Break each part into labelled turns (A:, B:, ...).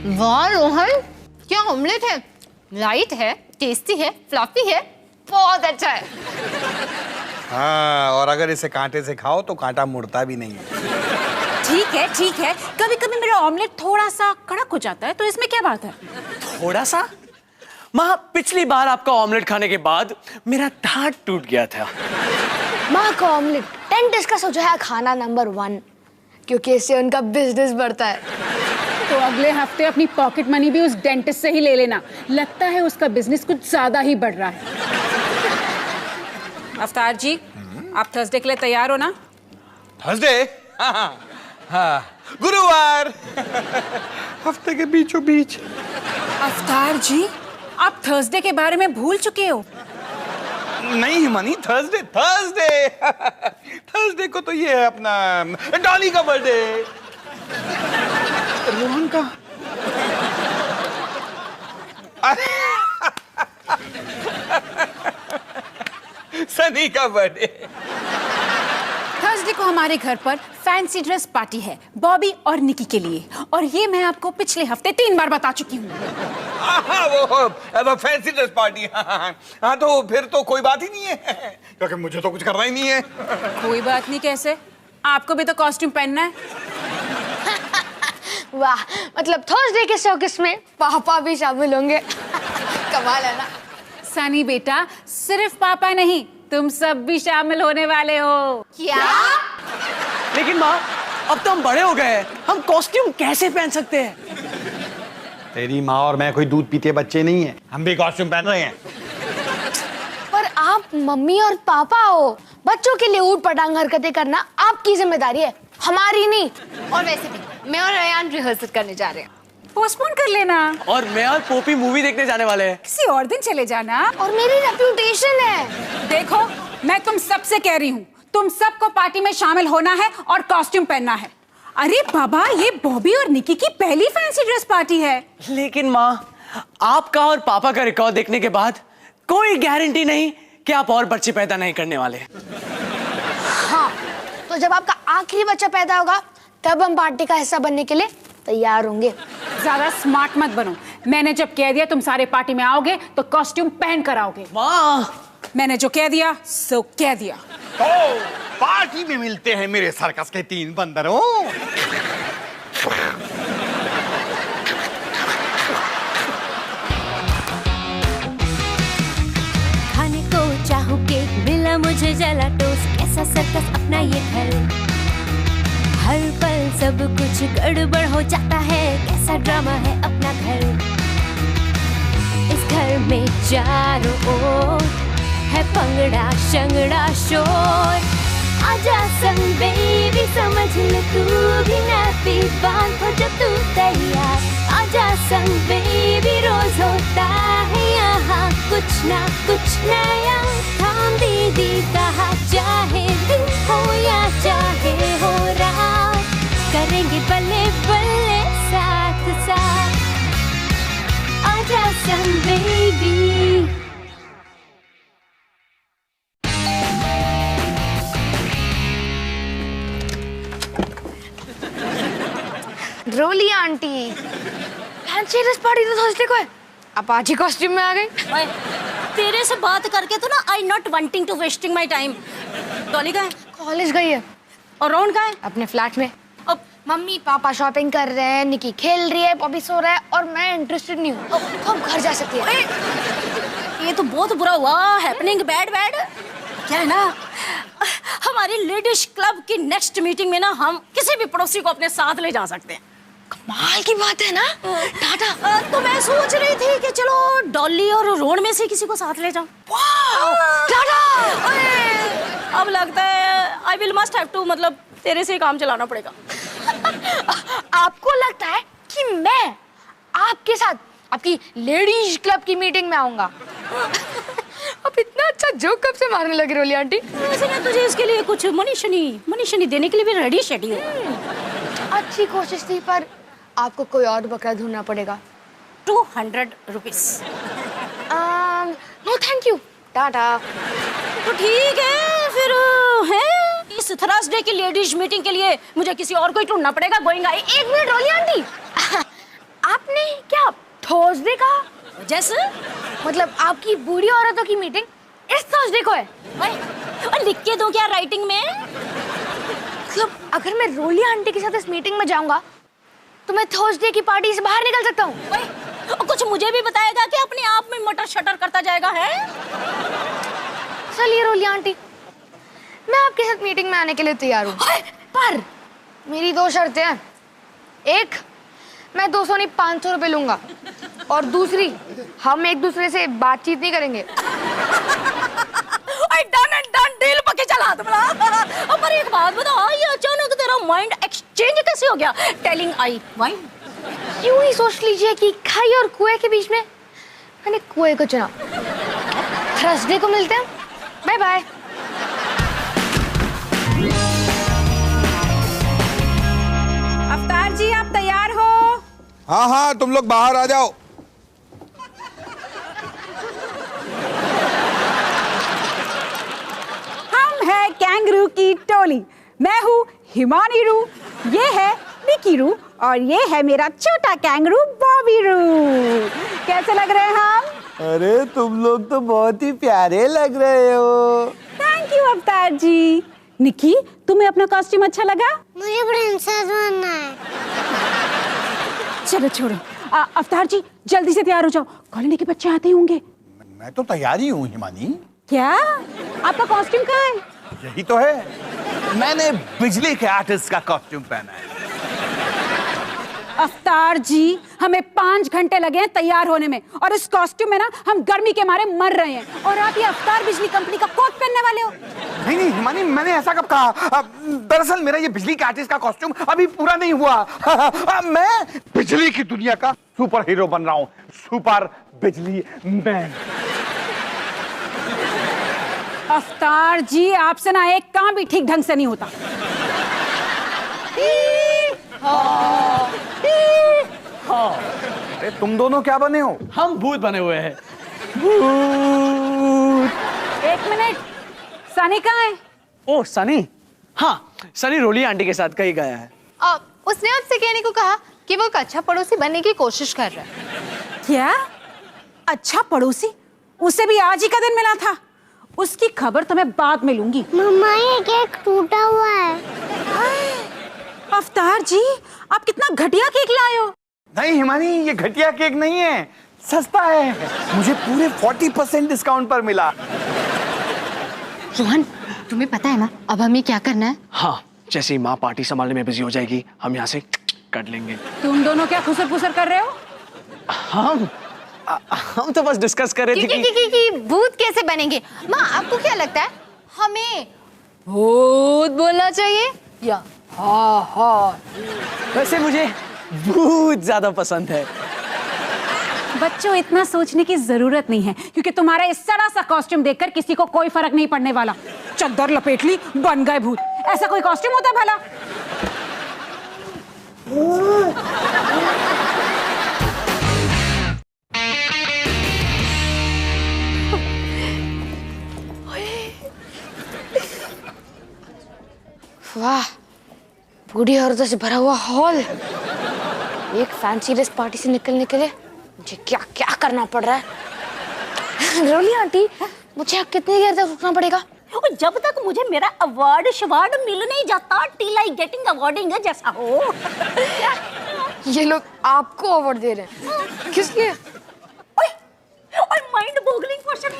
A: वाह रोहन, क्या ऑमलेट है। लाइट है, टेस्टी है, फ्लफी है, बहुत अच्छा है।
B: हाँ, और अगर इसे कांटे से खाओ तो कांटा मुड़ता भी नहीं है।
C: ठीक है, कभी कभी मेरा ऑमलेट थोड़ा सा कड़क हो जाता है, तो इसमें क्या बात है?
D: थोड़ा सा? माँ, पिछली बार आपका ऑमलेट खाने के बाद मेरा दांत टूट गया था।
E: माँ का ऑमलेट डेंटिस्ट का सोचा है खाना नंबर 1, क्योंकि इससे उनका बिजनेस बढ़ता है।
C: तो अगले हफ्ते अपनी पॉकेट मनी भी उस डेंटिस्ट से ही ले लेना, लगता है उसका बिजनेस कुछ ज्यादा ही बढ़ रहा है। अवतार जी, आप थर्सडे के लिए तैयार हो ना?
B: थर्सडे? हाँ, गुरुवार। हफ्ते के बीचों बीच।
C: अवतार जी, आप थर्सडे के बारे में भूल चुके हो।
B: नहीं मनी, थर्सडे थर्सडे को तो ये है अपना डॉली का बर्थडे। रोहन का। सनी का बर्थडे।
C: थर्सडे को हमारे घर पर फैंसी ड्रेस पार्टी है, बॉबी और निकी के लिए, और ये मैं आपको पिछले हफ्ते 3 बार बता चुकी हूँ।
B: वो फैंसी ड्रेस पार्टी। हाँ, तो फिर तो कोई बात ही नहीं है, क्योंकि मुझे तो कुछ करना ही नहीं है।
C: कोई बात नहीं कैसे? आपको भी तो कॉस्ट्यूम पहनना है।
E: वाह, मतलब थर्सडे के शौकिस में पापा भी शामिल होंगे। कमाल है ना।
C: सनी बेटा, सिर्फ पापा नहीं, तुम सब भी शामिल होने वाले हो।
E: क्या?
D: लेकिन माँ, अब तो हम बड़े हो गए हैं, हम कॉस्ट्यूम कैसे पहन सकते हैं?
B: तेरी माँ और मैं कोई दूध पीते बच्चे नहीं है, हम भी कॉस्ट्यूम पहन रहे हैं।
E: पर आप मम्मी और पापा हो, बच्चों के लिए ऊट पटांग हरकतें करना आपकी जिम्मेदारी है, हमारी नहीं।
A: और वैसे भी मैं और रेयान रिहर्सल करने जा रहे हैं।
C: पोस्टपोन कर लेना।
D: और मैं और पोपी मूवी देखने जाने वाले हैं।
C: किसी और दिन चले जाना।
E: और मेरी रेप्यूटेशन है।
C: देखो, मैं तुम सबसे कह रही हूँ, तुम सबको पार्टी में शामिल होना है और कॉस्ट्यूम पहनना है। अरे बाबा, ये बॉबी और निकी की पहली फैंसी ड्रेस पार्टी है।
D: लेकिन माँ, आपका और पापा का रिकॉर्ड देखने के बाद कोई गारंटी नहीं कि आप और बच्चे पैदा नहीं करने वाले।
E: हाँ, तो जब आपका आखिरी बच्चा पैदा होगा तब हम पार्टी का हिस्सा बनने के लिए तैयार होंगे।
C: ज्यादा स्मार्ट मत बनो। मैंने जब कह दिया तुम सारे पार्टी में आओगे तो कॉस्ट्यूम पहन कर आओगे।
D: माँ,
C: मैंने जो कह दिया सो कह दिया।
B: तो पार्टी में मिलते हैं मेरे सर्कस के 3 बंदरों।
F: खाने को चाहूं केक, मिला मुझे जला टोस्ट, कैसा सर्कस अपना ये घर। हर पल सब कुछ गड़बड़ हो जाता है, कैसा ड्रामा है अपना घर। इस घर में चारों ओर है पंगड़ा शंगड़ा शोर। आजा संग बेबी, समझ ले तू भी नैपी बांध हो जब तू तैयार। आजा संग बेबी, रोज होता है यहाँ कुछ ना कुछ नया। थाम दीदी कहा, चाहे दिन हो या चाहे हो रात, करेंगे बल्ले बल्ले साथ साथ। आजा संग बेबी।
E: रोली आंटी, फैंसी ड्रेस पार्टी तो थर्सडे को है, आप आज ही कॉस्ट्यूम में आ गई।
F: तेरे से बात करके तो ना I not wanting to wasting my time. Dolly कहाँ है?
E: कॉलेज गई है।
F: और रोहन कहाँ है?
E: अपने फ्लैट में।
F: अब
E: मम्मी पापा शॉपिंग कर रहे हैं, निकी खेल रही है, बॉबी सो रहा है और मैं इंटरेस्टेड नहीं हूँ, तो हम घर जा सकते हैं।
F: ये तो बहुत बुरा हुआ। Happening bad. क्या है ना, हमारी लेडीज क्लब की नेक्स्ट मीटिंग में ना हम किसी भी पड़ोसी को अपने साथ ले जा सकते हैं।
E: कमाल की बात है ना। टाटा।
F: तो मैं सोच रही थी कि चलो डॉली और रोहन में से किसी को साथ ले जाऊं।
E: टाटा।
F: अब लगता है I will must have to, मतलब तेरे से काम चलाना पड़ेगा।
E: आपको लगता है कि मैं आपके साथ आपकी लेडीज क्लब की मीटिंग में आऊंगा? अब इतना अच्छा जोक कब से मारने लगी रोली आंटी?
F: वैसे मैं तुझे इसके लिए कुछ मनी शनी देने के लिए भी रेडी शेडी हूँ।
E: अच्छी कोशिश थी, पर आपको कोई और बकरा ढूंढना पड़ेगा।
F: 200 rupees.
E: No thank you, tata.
F: तो ठीक है फिर है, इस थर्सडे की लेडीज मीटिंग के लिए मुझे किसी और को ही ढूंढना पड़ेगा। गोइंग।
E: 1 मिनट रोली आंटी, आपने क्या थर्सडे कहा?
C: जैसे
E: मतलब आपकी बूढ़ी औरतों की मीटिंग इस थर्सडे को है?
C: और लिख के दो क्या राइटिंग में?
E: मतलब अगर मैं रोली आंटी के साथ इस मीटिंग में जाऊंगा तो मैं थर्सडे की पार्टी से बाहर निकल सकता हूँ।
C: और कुछ मुझे भी बताएगा कि अपने आप में मटर शटर करता जाएगा है?
E: चलिए रोली आंटी, मैं आपके साथ मीटिंग में आने के लिए तैयार हूँ, पर मेरी 2 शर्तें हैं। एक, मैं 200 नहीं 500 रुपए लूंगा, और दूसरी, हम एक दूसरे से बातचीत नहीं करेंगे।
C: डन एंड डन, डील पक्की चला तुमरा। पर एक बात बता, ये अचानक तेरा माइंड एक्सचेंज कैसे हो गया? Telling I mind.
E: यूं ही सोच लीजिए कि खाई और कुएं के बीच में मैंने कुएं को चुना। थर्सडे को मिलते हैं, बाय बाय।
C: अवतार जी, आप तैयार हो?
B: हाँ हाँ, तुम लोग बाहर आ जाओ।
C: हम है कैंगरू की टोली। मैं हूँ हिमानी रू, ये है निकी रू, और ये है मेरा छोटा कैंगरू बॉबी रू। कैसे लग रहे हैं हम?
G: अरे तुम लोग तो बहुत ही प्यारे लग रहे हो।
C: थैंक यू अवतार जी। निकी, तुम्हें अपना कॉस्ट्यूम अच्छा लगा?
F: मुझे प्रिंसेस बनना है।
C: चलो छोड़ो। अवतार जी, जल्दी से तैयार हो जाओ, कॉलोनी के बच्चे आते होंगे।
G: मैं तो तैयार ही हूँ हिमानी।
C: क्या? आपका कॉस्ट्यूम कहाँ है?
G: यही तो है, मैंने बिजली के आर्टिस्ट का कॉस्ट्यूम पहना है।
C: अवतार जी, हमें 5 घंटे लगे हैं तैयार होने में, और इस कॉस्ट्यूम में ना हम गर्मी के मारे मर रहे हैं, और आप ये अवतार बिजली कंपनी का कोट पहनने वाले हो।
B: नहीं नहीं हिमानी, मैंने ऐसा कब कहा? दरअसल मेरा ये बिजली के आर्टिस्ट का कॉस्ट्यूम अभी पूरा नहीं हुआ। मैं बिजली की दुनिया का सुपर हीरो बन रहा हूँ, सुपर बिजली मैन।
C: अवतार जी, आपसे ना एक काम भी ठीक ढंग से नहीं होता।
B: अरे तुम दोनों क्या बने हो?
D: हम भूत बने हुए हैं।
C: एक मिनट, सनी कहाँ है?
D: ओ सनी, हाँ सनी रोली आंटी के साथ कहीं गया है।
A: उसने आपसे कहने को कहा कि वो एक अच्छा पड़ोसी बनने की कोशिश कर रहा है।
C: क्या? अच्छा पड़ोसी? उसे भी आज ही का दिन मिला था। उसकी खबर तो मैं बाद में लूंगी।
F: मम्मा, ये केक टूटा हुआ है।
C: अवतार जी, आप कितना घटिया केक लाए हो।
B: नहीं हिमानी, ये घटिया केक नहीं है, सस्ता है। मुझे पूरे 40% डिस्काउंट पर मिला।
A: रोहन, तुम्हें पता है ना अब हमें क्या करना है?
D: हाँ, जैसे ही माँ पार्टी संभालने में बिजी हो जाएगी, हम यहाँ से कट लेंगे।
C: तुम दोनों क्या खुसर फुसर कर रहे हो?
D: हम तो बस डिस्कस कर रहे थे
A: कि भूत कैसे बनेंगे। माँ, आपको क्या लगता है हमें भूत बोलना चाहिए या हाँ हाँ?
D: वैसे मुझे भूत ज्यादा पसंद है।
C: बच्चों, इतना सोचने की जरूरत नहीं है, क्योंकि तुम्हारा इस सड़ा सा कॉस्ट्यूम देखकर किसी को कोई फर्क नहीं पड़ने वाला। चद्दर लपेट ली, बन गए भूत। ऐसा कोई कॉस्ट्यूम होता है भला?
E: वाह, बूढ़ी औरतों से भरा हुआ हॉल। एक फैंसी ड्रेस पार्टी से निकलने के लिए मुझे क्या क्या करना पड़ रहा है। रोली आंटी, मुझे अब कितनी देर तक रुकना पड़ेगा?
C: जब तक मुझे मेरा अवार्ड शवार्ड मिल नहीं जाता, टिल आई गेटिंग अवार्डिंग जैसा हो।
E: ये लोग आपको अवार्ड दे रहे हैं, किस लिए?
C: और माइंड बोगलिंग क्वेश्चन।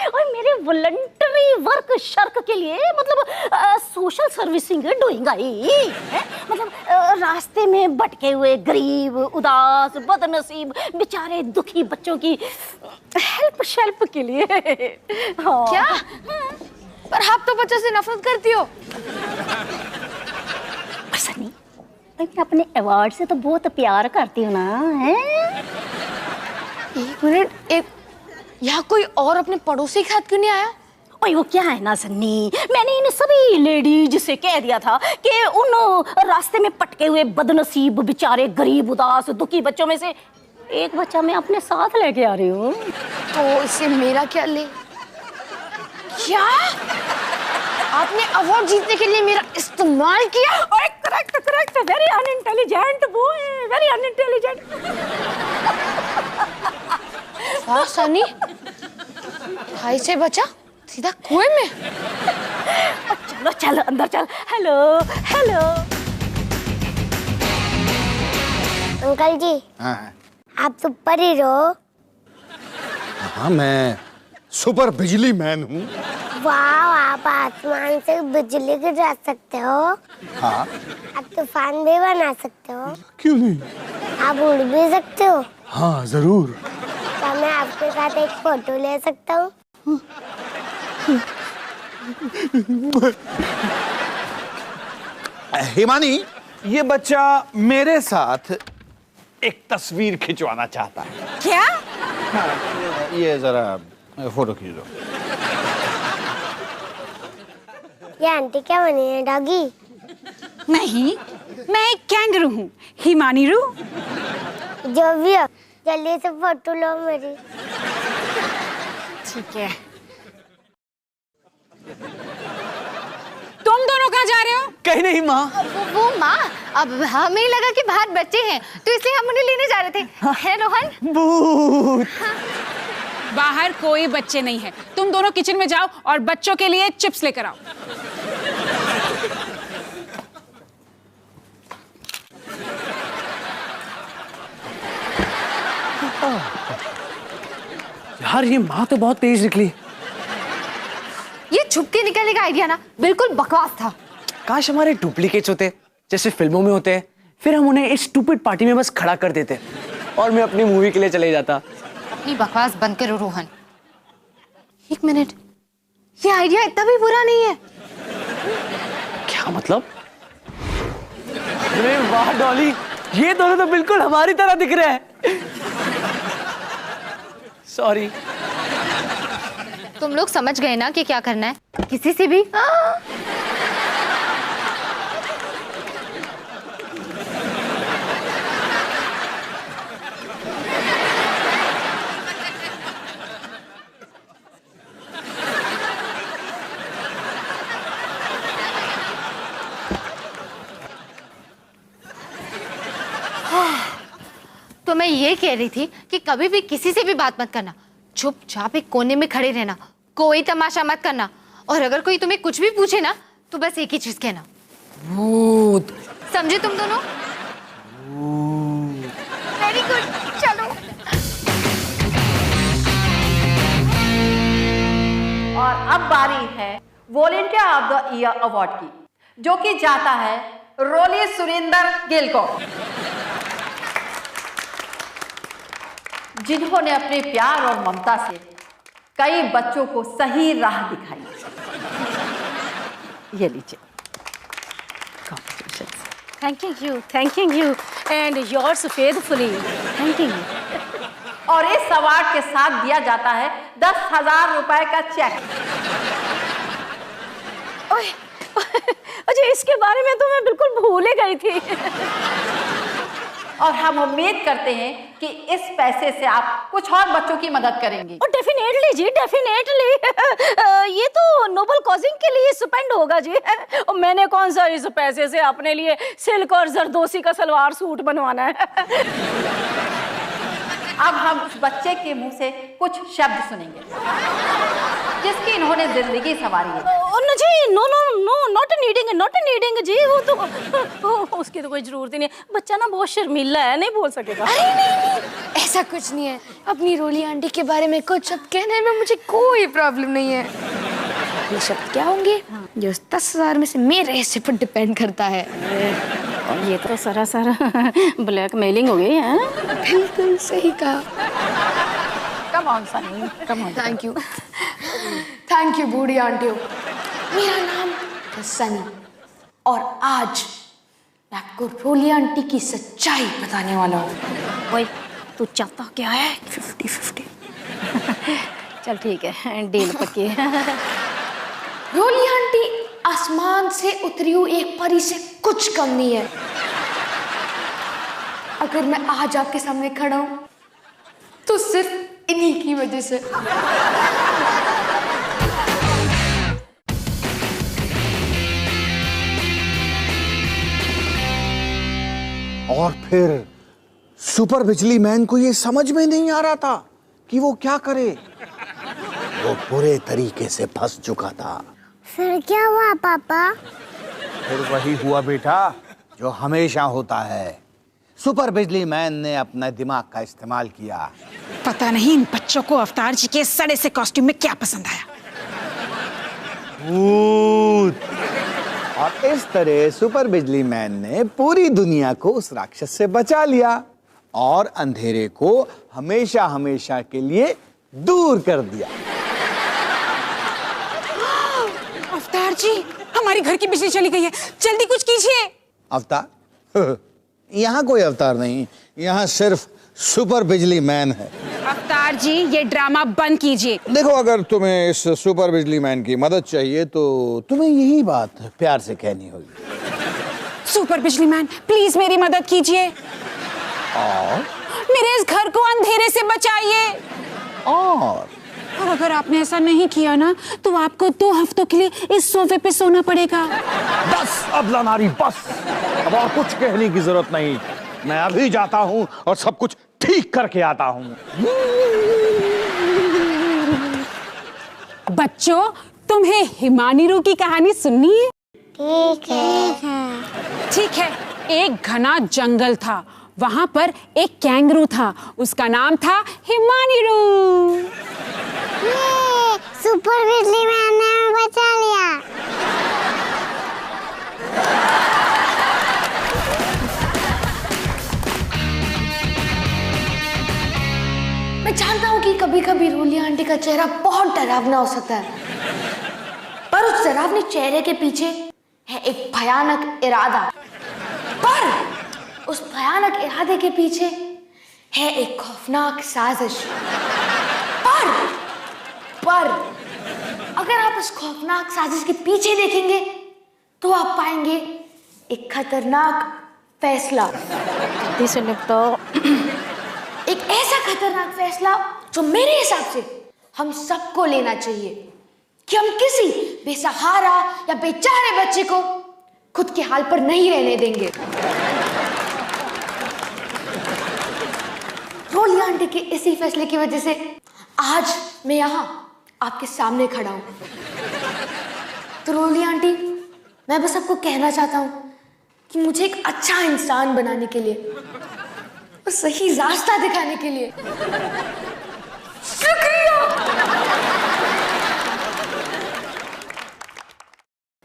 C: और मेरे वॉलंटरी वर्क शर्क के लिए, मतलब सोशल सर्विसिंग डूइंग आई है। मतलब रास्ते में भटके हुए गरीब, उदास, बदनसीब, बेचारे दुखी बच्चों की हेल्प शेल्प के लिए। हाँ।
E: क्या? पर आप तो बच्चों से नफरत करती हो।
C: सनी, मैं अपने अवार्ड से तो बहुत प्यार करती हूँ ना, है?
E: एक मिनट, यहाँ कोई और अपने पड़ोसी के साथ क्यों नहीं आया?
C: ओए, वो क्या है ना सन्नी, मैंने इन सभी लेडीज से कह दिया था कि उन रास्ते में पटके हुए बदनसीब, बेचारे गरीब, उदास, दुखी बच्चों में से एक बच्चा मैं अपने साथ लेके आ रही हूँ।
E: तो इससे मेरा क्या ले? क्या आपने अवार्ड जीतने के लिए मेरा इस्तेमाल किया?
C: Correct, very very unintelligent boy, very unintelligent.
E: वाह सनी, भाई से बचा सीधा कुएं में।
C: चलो चलो अंदर चल। हेलो हेलो
H: अंकल जी,
B: हाँ
H: आप सुपर हीरो?
B: हाँ, मैं सुपर बिजली मैन हूँ।
H: वाह, आप आसमान से बिजली गिरा सकते हो।
B: हाँ,
H: आप तूफान भी बना सकते हो।
B: क्यों नहीं?
H: आप उड़ भी सकते हो।
B: हाँ जरूर।
H: क्या मैं आपके साथ एक फोटो ले सकता हूँ?
B: हिमानी, ये बच्चा मेरे साथ एक तस्वीर खिंचवाना चाहता है।
C: क्या?
B: हाँ, ये जरा फोटो खींच दो।
H: ये आंटी क्या बनी है, डॉगी?
C: नहीं, मैं एक कैंगरू हूँ, हिमानी रू।
H: जो भी हो, जल्दी से फोटो लो मेरी।
C: ठीक है। तुम दोनों कहाँ जा रहे हो?
D: कहीं नहीं माँ।
A: वो माँ, अब हमें लगा कि बाहर बच्चे हैं तो इसलिए हम उन्हें लेने जा रहे थे। है रोहन?
D: भूत।
I: बाहर कोई बच्चे नहीं है, तुम दोनों किचन में जाओ और बच्चों के लिए चिप्स लेकर आओ।
D: यार ये माँ तो बहुत तेज निकली।
A: ये छुप के निकलने का आइडिया ना बिल्कुल बकवास था।
D: काश हमारे डुप्लीकेट्स होते जैसे फिल्मों में होते, फिर हम उन्हें इस स्टूपिड पार्टी में बस खड़ा कर देते और मैं अपनी मूवी के लिए चले जाता।
A: अपनी बकवास बंद करो रोहन। एक मिनट, ये आइडिया इतना भी बुरा नहीं है।
D: क्या मतलब? अरे वाह डॉली, ये दोनों तो बिल्कुल हमारी तरह दिख रहे हैं। सॉरी।
A: तुम लोग समझ गए ना कि क्या करना है? किसी से भी तो मैं ये कह रही थी कि कभी भी किसी से भी बात मत करना, चुपचाप एक कोने में खड़े रहना, कोई तमाशा मत करना, और अगर कोई तुम्हें कुछ भी पूछे ना तो बस एक ही चीज कहना, भूत। समझे तुम दोनों? वेरी गुड, चलो।
C: और अब बारी है volunteer of the year award की, जो कि जाता है रोली सुरेंद्र गिल को, जिन्होंने अपने प्यार और ममता से कई बच्चों को सही राह दिखाई। ये लीजिए। Thanking you and yours faithfully. Thanking you. और इस अवार्ड के साथ दिया जाता है 10,000 रुपए का चेक। अच्छा, इसके बारे में तो मैं बिल्कुल भूल ही गई थी। और हम उम्मीद करते हैं कि इस पैसे से आप कुछ और बच्चों की मदद करेंगे। डेफिनेटली जी, डेफिनेटली। ये तो नोबल कॉजिंग के लिए स्पेंड होगा जी। और मैंने कौन सा इस पैसे से अपने लिए सिल्क और जरदोसी का सलवार सूट बनवाना है। अब हम उस बच्चे के मुंह से कुछ शब्द सुनेंगे जिसकी इन्होंने जिंदगी संवारी है। जी, नो नॉट नीडिंग जी, वो तो उसकी तो कोई जरूरत ही नहीं है। बच्चा ना बहुत शर्मीला है, नहीं बोल सकेगा।
E: अरे नहीं, ऐसा कुछ नहीं है। अपनी रोली आंटी के बारे में कुछ शब्द कहने में मुझे कोई प्रॉब्लम नहीं है। ये शब्द क्या होंगे जो 10,000 में से मेरे हिस्से पर डिपेंड करता है।
C: और ये तो सरासर ब्लैकमेलिंग हो गई है।
E: बिल्कुल सही कहा।
C: Come on Sunny, come on.
E: Thank you बूढ़ी आंटियों। मेरा नाम है सनी और आज मैं आपको रोली आंटी की सच्चाई बताने वाला हूँ।
C: ओए, तू चाहता क्या है?
E: 50-50।
C: चल ठीक है, डील पक्की है।
E: रोली आंटी आसमान से उतरी हुई एक परी से कुछ कम नहीं है। अगर मैं आज आपके सामने खड़ा हूं तो सिर्फ इन्हीं की वजह से।
B: और फिर सुपर बिजली मैन को ये समझ में नहीं आ रहा था कि वो क्या करे। वो पूरे तरीके से फंस चुका था।
H: फिर क्या हुआ पापा?
B: फिर वही हुआ बेटा जो हमेशा होता है। सुपर बिजली मैन ने अपना दिमाग का इस्तेमाल किया।
I: पता नहीं इन बच्चों को अवतार जी के सड़े से कॉस्ट्यूम में क्या पसंद आया।
B: भूत। और इस तरह सुपर बिजली मैन ने पूरी दुनिया को उस राक्षस से बचा लिया और अंधेरे को हमेशा हमेशा के लिए दूर कर दिया।
I: अवतार जी, हमारी घर की बिजली चली गई है, जल्दी कुछ कीजिए।
B: अवतार? यहाँ कोई अवतार नहीं, यहाँ सिर्फ सुपर बिजली मैन है।
I: अवतार जी, ये ड्रामा बंद कीजिए।
B: देखो, अगर तुम्हें इस सुपर बिजली मैन की मदद चाहिए तो तुम्हें यही बात प्यार से कहनी होगी।
I: सुपर बिजली मैन, प्लीज मेरी मदद कीजिए
B: और
I: मेरे इस घर को अंधेरे से बचाइए।
B: और
I: अगर आपने ऐसा नहीं किया ना तो आपको 2 हफ्तों के लिए इस सोफे पे सोना पड़ेगा।
B: बस अबला नारी, बस अब और कुछ कहने की जरूरत नहीं। मैं अभी जाता हूँ और सब कुछ ठीक करके आता हूँ।
I: बच्चों, तुम्हें हिमानीरू की कहानी सुननी है? ठीक है। एक घना जंगल था, वहां पर एक कैंगरू था, उसका नाम था हिमानीरू।
H: सुपर बिजली मैन ने हमें बचा लिया।
E: मैं जानता हूँ कि कभी कभी रोली आंटी का चेहरा बहुत डरावना हो सकता है, पर उस डरावने चेहरे के पीछे है एक भयानक इरादा। पर उस भयानक इरादे के पीछे है एक खौफनाक साजिश। पर अगर आप इस खौफनाक साजिश के पीछे देखेंगे तो आप पाएंगे एक खतरनाक फैसला। एक ऐसा खतरनाक फैसला जो मेरे हिसाब से हम सबको लेना चाहिए कि हम किसी बेसहारा या बेचारे बच्चे को खुद के हाल पर नहीं रहने देंगे। रोली आंटी के इसी फैसले की वजह से आज मैं यहाँ आपके सामने खड़ा हूँ। तो रोली आंटी, मैं बस आपको कहना चाहता हूँ कि मुझे एक अच्छा इंसान बनाने के लिए और सही रास्ता दिखाने के लिए शुक्रिया।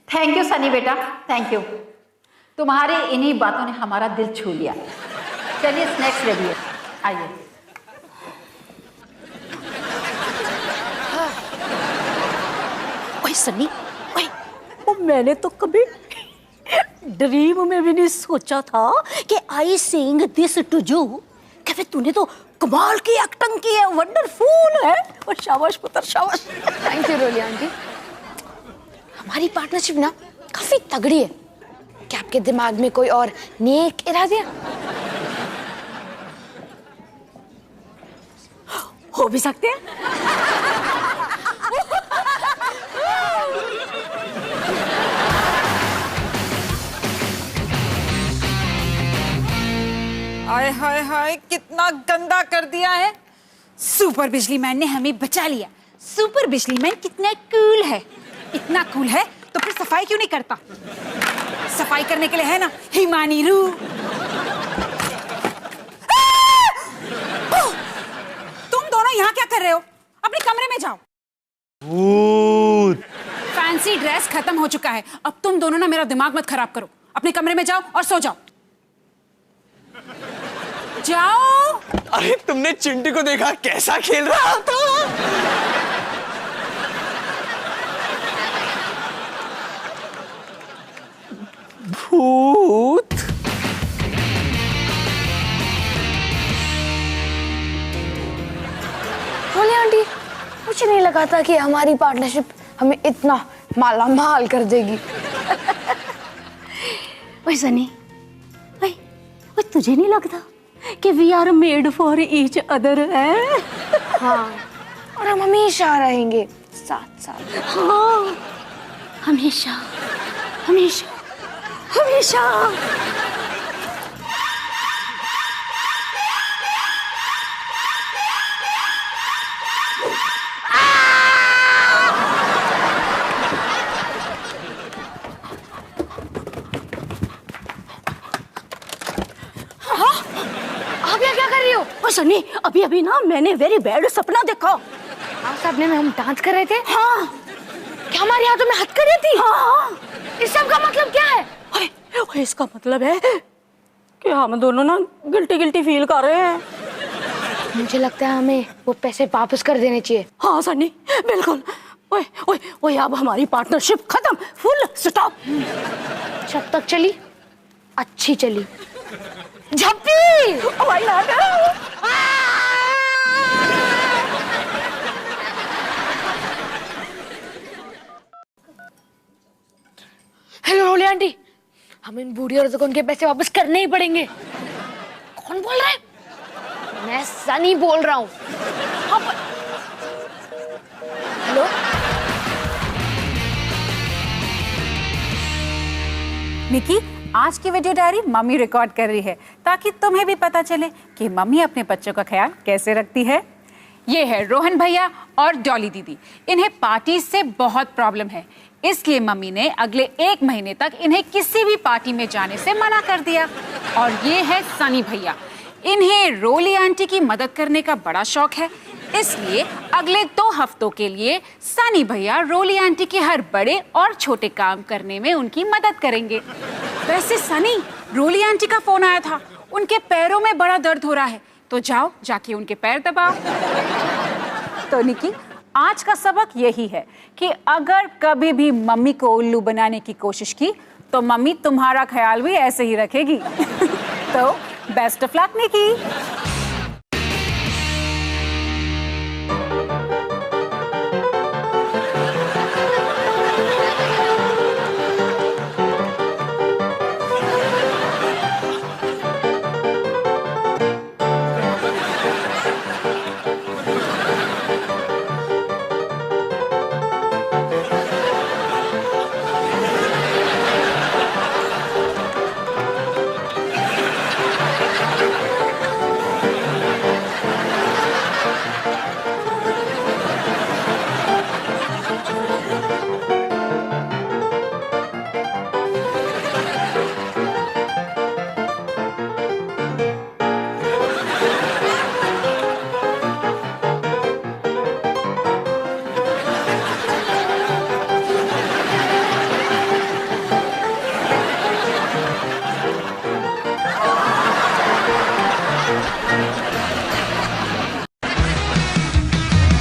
C: थैंक यू सनी बेटा, थैंक यू। तुम्हारे इन्हीं बातों ने हमारा दिल छू लिया। चलिए, स्नैक्स रेडी है, आइए। ओए सनी, ओए, वो मैंने तो कभी ड्रीम में भी नहीं सोचा था कि आई सिंग दिस टू यू। कहते तूने तो कमाल की एक्टिंग की है, वंडरफुल है। और शाबाश पुत्र, शाबाश।
E: Thank you Roli aunty. हमारी पार्टनरशिप ना काफी तगड़ी है। क्या आपके दिमाग में कोई और नेक इरादे
C: हो भी सकते हैं।
I: हाय हाय हाय, कितना गंदा कर दिया है। सुपर बिजली मैन ने हमें बचा लिया। सुपर बिजली मैन कितना कूल है। इतना कूल है तो फिर सफाई क्यों नहीं करता? सफाई करने के लिए है ना हिमानीरू। तुम दोनों यहाँ क्या कर रहे हो? अपने कमरे में जाओ। फैंसी ड्रेस खत्म हो चुका है, अब तुम दोनों ना मेरा दिमाग मत खराब करो। अपने कमरे में जाओ और सो जाओ। जाओ।
D: अरे तुमने चिंटू को देखा कैसा खेल रहा था? भूत।
E: रोली आंटी, मुझे नहीं लगा था कि हमारी पार्टनरशिप हमें इतना माला माल कर देगी।
C: ओए सनी, ओए, तुझे नहीं लगता कि we are made for each other है?
E: हाँ, और हम हमेशा रहेंगे साथ साथ।
C: हाँ, हमेशा हमेशा हमेशा।
E: आप यहाँ क्या कर रही हो?
C: ओ सनी, अभी अभी ना मैंने वेरी बैड सपना देखा।
E: आप सपने में हम डांस कर रहे थे?
C: हाँ।
E: क्या हमारे हाथों में हथकड़ी थी?
C: हाँ।
E: इस सब का मतलब क्या है?
C: ओए, इसका मतलब है कि हम दोनों ना गिल्टी गिल्टी फील कर रहे हैं।
E: मुझे लगता है हमें वो पैसे वापस कर देने चाहिए।
C: हाँ सनी, बिल्कुल। ओए ओए ओए, अब हमारी पार्टनरशिप खत्म, फुल स्टॉप।
E: जब तक चली अच्छी चली। झप्पी!
C: Oh my God!
E: Hello Roli aunty, हम इन बूढ़ी औरतों को उनके पैसे वापस करने ही पड़ेंगे। कौन बोल रहा है? मैं सनी बोल रहा हूँ। हेलो,
I: निकी, आज की वीडियो डायरी मम्मी रिकॉर्ड कर रही है ताकि तुम्हें भी पता चले कि मम्मी अपने बच्चों का ख्याल कैसे रखती है। ये है रोहन भैया और डॉली दीदी। इन्हें पार्टी से बहुत प्रॉब्लम है, इसलिए मम्मी ने अगले 1 महीने तक इन्हें किसी भी पार्टी में जाने से मना कर दिया। और ये है सनी भैया, इन्हें रोली आंटी की मदद करने का बड़ा शौक है, इसलिए अगले 2 हफ्तों के लिए सनी भैया रोली आंटी के हर बड़े और छोटे काम करने में उनकी मदद करेंगे। वैसे सनी, रोली आंटी का फोन आया था, उनके पैरों में बड़ा दर्द हो रहा है, तो जाओ जाके उनके पैर दबाओ। तो निकी, आज का सबक यही है कि अगर कभी भी मम्मी को उल्लू बनाने की कोशिश की तो मम्मी तुम्हारा ख्याल भी ऐसे ही रखेगी। तो बेस्ट ऑफ लक निकी।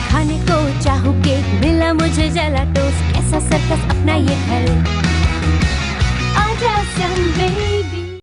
F: खाने को चाहूँ केक, मिला मुझे जला टोस्ट, कैसा सर्कस अपना ये घर। आजा संग बेबी।